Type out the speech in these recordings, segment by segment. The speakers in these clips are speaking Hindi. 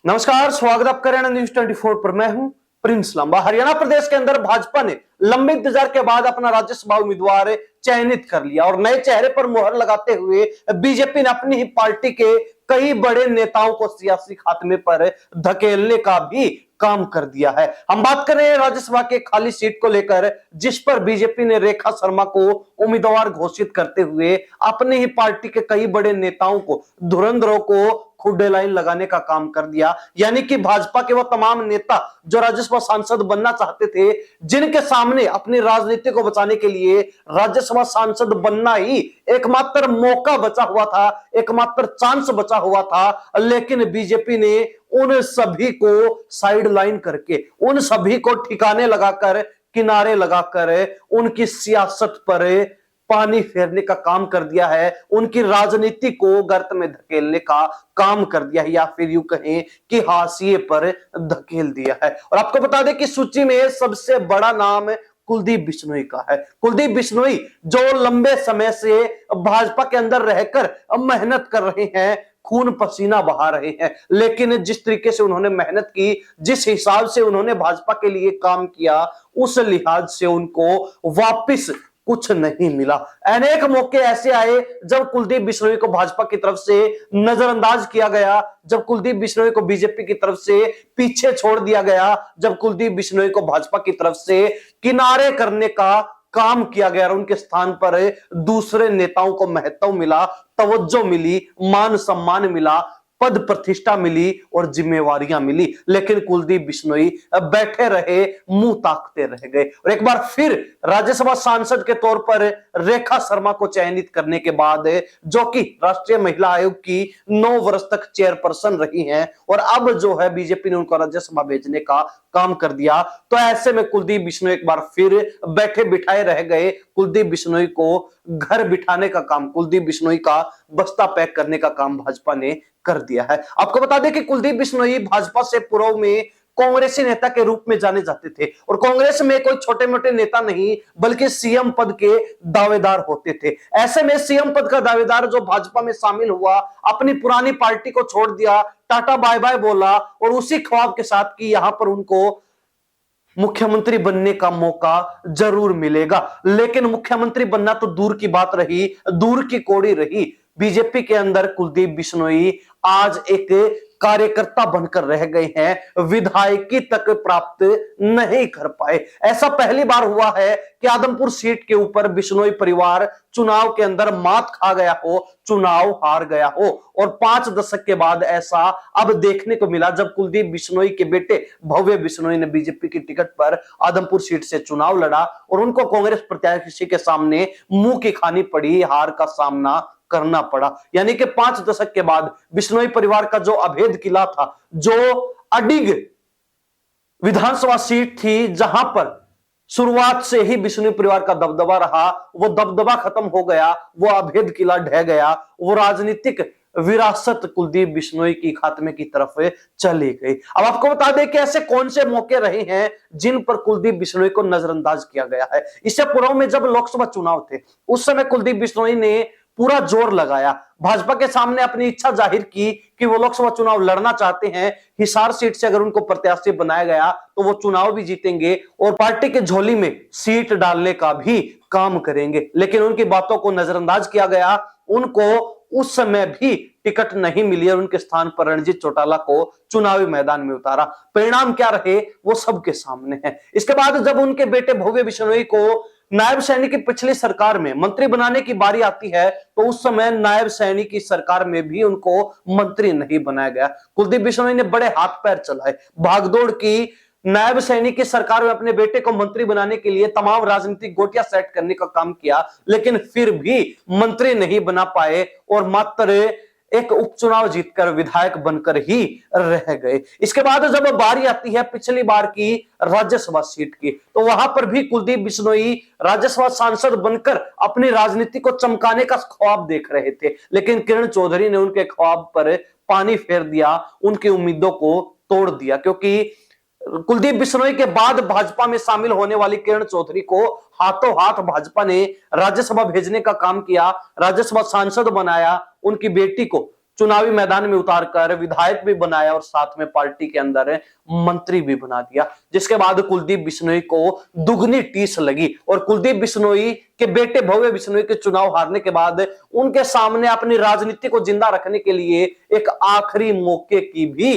नमस्कार, स्वागत आप कर रहे हैं न्यूज 24 पर। मैं हूं प्रिंस लांबा। हरियाणा प्रदेश के अंदर भाजपा ने लंबे इंतजार के बाद अपना राज्यसभा उम्मीदवार चयनित कर लिया और नए चेहरे पर मुहर लगाते हुए बीजेपी ने अपनी ही पार्टी के कई बड़े नेताओं को सियासी खात्मे पर धकेलने का भी काम कर दिया है। हम बात कर रहे हैं राज्यसभा के खाली सीट को लेकर, जिस पर बीजेपी ने रेखा शर्मा को उम्मीदवार घोषित करते हुए अपनी ही पार्टी के कई बड़े नेताओं को, धुरंधरों को खुडे लाइन लगाने का काम कर दिया। यानी कि भाजपा के वो तमाम नेता जो राज्यसभा सांसद बनना चाहते थे, जिनके सामने अपनी राजनीति को बचाने के लिए राज्यसभा सांसद बनना ही एकमात्र मौका बचा हुआ था, एकमात्र चांस बचा हुआ था, लेकिन बीजेपी ने उन सभी को साइड लाइन करके, उन सभी को ठिकाने लगाकर, किनारे लगाकर उनकी सियासत पर पानी फेरने का काम कर दिया है, उनकी राजनीति को गर्त में धकेलने का काम कर दिया है, या फिर यूं कहें कि हाशिए पर धकेल दिया है। और आपको बता दें कि सूची में सबसे बड़ा नाम कुलदीप बिश्नोई का है। कुलदीप बिश्नोई जो लंबे समय से भाजपा के अंदर रहकर मेहनत कर रहे हैं, खून पसीना बहा रहे हैं, लेकिन जिस तरीके से उन्होंने मेहनत की, जिस हिसाब से उन्होंने भाजपा के लिए काम किया, उस लिहाज से उनको वापस कुछ नहीं मिला। अनेक मौके ऐसे आए जब कुलदीप बिश्नोई को भाजपा की तरफ से नजरअंदाज किया गया, जब कुलदीप बिश्नोई को बीजेपी की तरफ से पीछे छोड़ दिया गया, जब कुलदीप बिश्नोई को भाजपा की तरफ से किनारे करने का काम किया गया और उनके स्थान पर दूसरे नेताओं को महत्व मिला, तवज्जो मिली, मान सम्मान मिला, पद प्रतिष्ठा मिली और जिम्मेवारियां मिली, लेकिन कुलदीप बिश्नोई बैठे रहे, मुंह ताकते रह गए। और एक बार फिर राज्यसभा सांसद के तौर पर रेखा शर्मा को चयनित करने के बाद, जो कि राष्ट्रीय महिला आयोग की 9 वर्ष तक चेयरपर्सन रही हैं, और अब जो है बीजेपी ने उनको राज्यसभा भेजने का काम कर दिया, तो ऐसे में कुलदीप बिश्नोई एक बार फिर बैठे बिठाए रह गए। कुलदीप बिश्नोई को घर बिठाने का काम, कुलदीप बिश्नोई का बस्ता पैक करने का काम भाजपा ने कर दिया है। आपको बता दें कि कुलदीप बिश्नोई भाजपा से पूर्व में कांग्रेसी नेता के रूप में जाने जाते थे, और कांग्रेस में कोई छोटे मोटे नेता नहीं बल्कि सीएम पद के दावेदार होते थे। ऐसे में सीएम पद का दावेदार जो भाजपा में शामिल हुआ, अपनी पुरानी पार्टी को छोड़ दिया, टाटा बाय बाय बोला, और उसी ख्वाब के साथ कि यहां पर उनको मुख्यमंत्री बनने का मौका जरूर मिलेगा। लेकिन मुख्यमंत्री बनना तो दूर की बात रही, दूर की कौड़ी रही। बीजेपी के अंदर कुलदीप बिश्नोई आज एक कार्यकर्ता बनकर रह गए हैं, विधायकी तक प्राप्त नहीं कर पाए। ऐसा पहली बार हुआ है कि आदमपुर सीट के ऊपर बिश्नोई परिवार चुनाव के अंदर मात खा गया हो, चुनाव हार गया हो, और 5 दशक के बाद ऐसा अब देखने को मिला, जब कुलदीप बिश्नोई के बेटे भव्य बिश्नोई ने बीजेपी की टिकट पर आदमपुर सीट से चुनाव लड़ा और उनको कांग्रेस प्रत्याशी के सामने मुंह की खानी पड़ी, हार का सामना करना पड़ा। यानी कि 5 दशक के बाद बिश्नोई परिवार का जो अभेद किला था, जो अडिग विधानसभा सीट थी, जहां पर शुरुआत से ही बिश्नोई परिवार का दबदबा रहा, वो दबदबा खत्म हो गया, वो अभेद किला ढह गया, वो राजनीतिक विरासत कुलदीप बिश्नोई की खात्मे की तरफ चली गई। अब आपको बता दें कि ऐसे कौन से मौके रहे हैं जिन पर कुलदीप बिश्नोई को नजरअंदाज किया गया है। इससे पूर्व में जब लोकसभा चुनाव थे, उस समय कुलदीप बिश्नोई ने पूरा जोर लगाया, भाजपा के सामने अपनी इच्छा जाहिर की कि वो लोकसभा चुनाव लड़ना चाहते हैं। हिसार सीट से अगर उनको प्रत्याशी बनाया गया तो वो चुनाव भी जीतेंगे और पार्टी के झोली में सीट डालने का भी काम करेंगे। लेकिन उनकी बातों को नजरअंदाज किया गया, उनको उस समय भी टिकट नहीं मिली और उनके स्थान पर रणजीत चौटाला को चुनावी मैदान में उतारा। परिणाम क्या रहे वो सबके सामने है। इसके बाद जब उनके बेटे भव्य बिश्नोई को नायब सैनी की पिछली सरकार में मंत्री बनाने की बारी आती है, तो उस समय नायब सैनी की सरकार में भी उनको मंत्री नहीं बनाया गया। कुलदीप बिश्नोई ने बड़े हाथ पैर चलाए, भागदौड़ की, नायब सैनी की सरकार में अपने बेटे को मंत्री बनाने के लिए तमाम राजनीतिक गोटियां सेट करने का काम किया, लेकिन फिर भी मंत्री नहीं बना पाए और मात्र एक उपचुनाव जीतकर विधायक बनकर ही रह गए। इसके बाद जब बारी आती है पिछली बार की राज्यसभा सीट की, तो वहां पर भी कुलदीप बिश्नोई राज्यसभा सांसद बनकर अपनी राजनीति को चमकाने का ख्वाब देख रहे थे, लेकिन किरण चौधरी ने उनके ख्वाब पर पानी फेर दिया, उनकी उम्मीदों को तोड़ दिया। क्योंकि कुलदीप बिश्नोई के बाद भाजपा में शामिल होने वाली किरण चौधरी को हाथों हाथ भाजपा ने राज्यसभा भेजने का काम किया, राज्यसभा सांसद बनाया, उनकी बेटी को चुनावी मैदान में उतारकर विधायक भी बनाया और साथ में पार्टी के अंदर मंत्री भी बना दिया, जिसके बाद कुलदीप बिश्नोई को दुगनी टीस लगी और कुलदीप बिश्नोई के बेटे भव्य बिश्नोई के चुनाव हारने के बाद उनके सामने अपनी राजनीति को जिंदा रखने के लिए एक आखिरी मौके की भी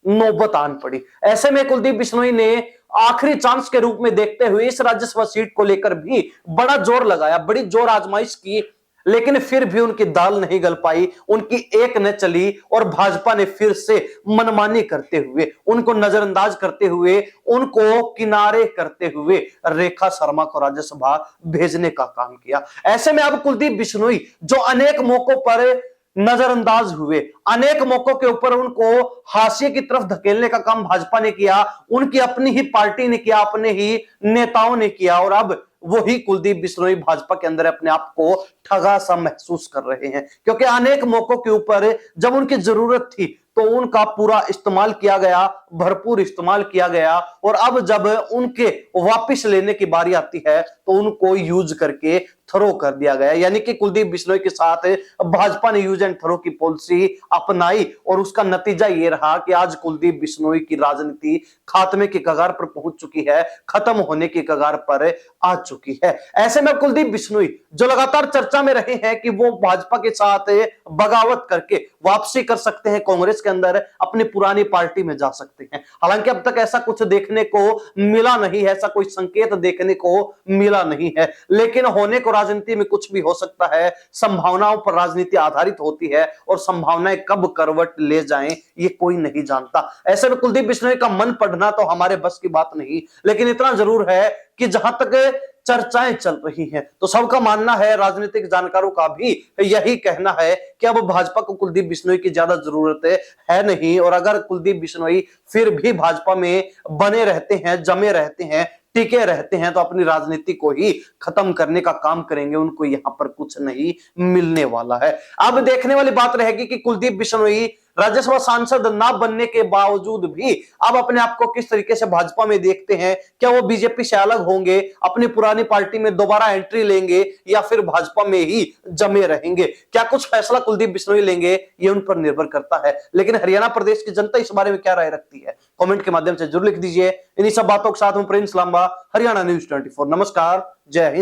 नौबत आन पड़ी। ऐसे में कुलदीप बिश्नोई ने आखिरी चांस के रूप में देखते हुए इस राज्यसभा सीट को लेकर भी बड़ा जोर लगाया, बड़ी जोर आजमाइश की, लेकिन फिर भी उनकी दाल नहीं गल पाई, उनकी एक न चली और भाजपा ने फिर से मनमानी करते हुए, उनको नजरअंदाज करते हुए, उनको किनारे करते हुए रेखा शर्मा को राज्यसभा भेजने का काम किया। ऐसे में अब कुलदीप बिश्नोई जो अनेक मौकों पर नजरअंदाज हुए, अनेक मौकों के ऊपर उनको हाशिए की तरफ धकेलने का काम भाजपा ने किया, उनकी अपनी ही पार्टी ने किया, अपने ही नेताओं ने किया, और अब वही कुलदीप बिश्नोई भाजपा के अंदर अपने आप को ठगा सा महसूस कर रहे हैं, क्योंकि अनेक मौकों के ऊपर जब उनकी जरूरत थी तो उनका पूरा इस्तेमाल किया गया, भरपूर इस्तेमाल किया गया, और अब जब उनके वापस लेने की बारी आती है तो उनको यूज करके थ्रो कर दिया गया। यानी कि कुलदीप बिश्नोई के साथ भाजपा ने यूज एंड थ्रो की पॉलिसी अपनाई और उसका नतीजा यह रहा कि आज कुलदीप बिश्नोई की राजनीति खात्मे की कगार पर पहुंच चुकी है, खत्म होने की कगार पर आ चुकी है। ऐसे में कुलदीप बिश्नोई जो लगातार चर्चा में रहे हैं कि वो भाजपा के साथ बगावत करके वापसी कर सकते हैं, कांग्रेस के अंदर अपनी पुरानी पार्टी में जा सकते हैं। हालांकि अब तक ऐसा कुछ देखने को मिला नहीं है, ऐसा कोई संकेत देखने को मिला नहीं है, लेकिन होने को राजनीति में कुछ भी हो सकता है। संभावनाओं पर राजनीति आधारित होती है और संभावनाएं कब करवट ले जाएं ये कोई नहीं जानता। ऐसे में कुलदीप बिश्नोई का मन पढ़ना तो हमारे बस की बात नहीं, लेकिन इतना जरूर है कि जहां तक चर्चाएं चल रही हैं तो सबका मानना है, राजनीतिक जानकारों का भी यही कहना है कि अब भाजपा को कुलदीप बिश्नोई की ज्यादा जरूरत है नहीं, और अगर कुलदीप बिश्नोई फिर भी भाजपा में बने रहते हैं, जमे रहते हैं, टिके रहते हैं तो अपनी राजनीति को ही खत्म करने का काम करेंगे, उनको यहां पर कुछ नहीं मिलने वाला है। अब देखने वाली बात रहेगी कि कुलदीप बिश्नोई राज्यसभा सांसद ना बनने के बावजूद भी अब अपने आप को किस तरीके से भाजपा में देखते हैं। क्या वो बीजेपी से अलग होंगे, अपनी पुरानी पार्टी में दोबारा एंट्री लेंगे, या फिर भाजपा में ही जमे रहेंगे? क्या कुछ फैसला कुलदीप बिश्नोई लेंगे, ये उन पर निर्भर करता है। लेकिन हरियाणा प्रदेश की जनता इस बारे में क्या राय रखती है, कमेंट के माध्यम से जरूर लिख दीजिए। इन्हीं सब बातों के साथ हूं प्रिंस लांबा, हरियाणा न्यूज 24। नमस्कार, जय हिंद।